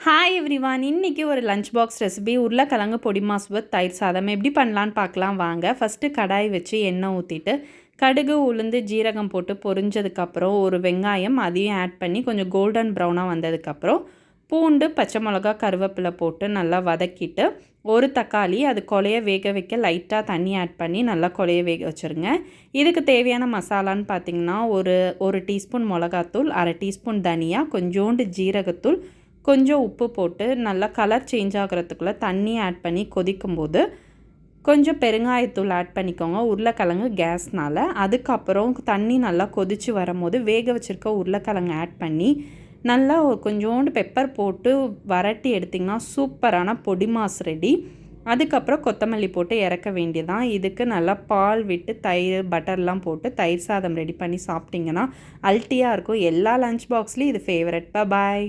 Hi everyone, இன்றைக்கி ஒரு lunch box recipe உருளைக்கிழங்கு பொடி மாஸ் வித் தயிர் சாதம் எப்படி பண்ணலான்னு பார்க்கலாம் வாங்க. ஃபஸ்ட்டு கடாய் வச்சு எண்ணெய் ஊற்றிட்டு கடுகு உளுந்து ஜீரகம் போட்டு பொரிஞ்சதுக்கப்புறம் ஒரு வெங்காயம் அதையும் ஆட் பண்ணி கொஞ்சம் கோல்டன் ப்ரௌனாக வந்ததுக்கப்புறம் பூண்டு பச்சை மிளகா கருவேப்பிலை போட்டு நல்லா வதக்கிட்டு ஒரு தக்காளி அது கொலைய வேக வைக்க லைட்டாக தண்ணி ஆட் பண்ணி நல்லா கொலைய வேக வச்சுருங்க. இதுக்கு தேவையான மசாலான்னு பார்த்திங்கன்னா ஒரு டீஸ்பூன் மிளகாத்தூள், அரை டீஸ்பூன் தனியா, கொஞ்சோண்டு ஜீரகத்தூள், கொஞ்சம் உப்பு போட்டு நல்லா கலர் சேஞ்ச் ஆகிறதுக்குள்ளே தண்ணி ஆட் பண்ணி கொதிக்கும்போது கொஞ்சம் பெருங்காயத்தூள் ஆட் பண்ணிக்கோங்க உருளைக்கிழங்கு கேஸ்னால். அதுக்கப்புறம் தண்ணி நல்லா கொதித்து வரும்போது வேக வச்சுருக்க உருளைக்கிழங்கு ஆட் பண்ணி நல்லா கொஞ்சோண்டு பெப்பர் போட்டு வரட்டி எடுத்திங்கன்னா சூப்பரான பொடி மாஸ் ரெடி. அதுக்கப்புறம் கொத்தமல்லி போட்டு இறக்க வேண்டியதான். இதுக்கு நல்லா பால் விட்டு தயிர் பட்டர்லாம் போட்டு தயிர் சாதம் ரெடி பண்ணி சாப்பிட்டிங்கன்னா அல்ட்டியாக இருக்கும். எல்லா லஞ்ச் பாக்ஸ்லேயும் இது ஃபேவரட். பாய்.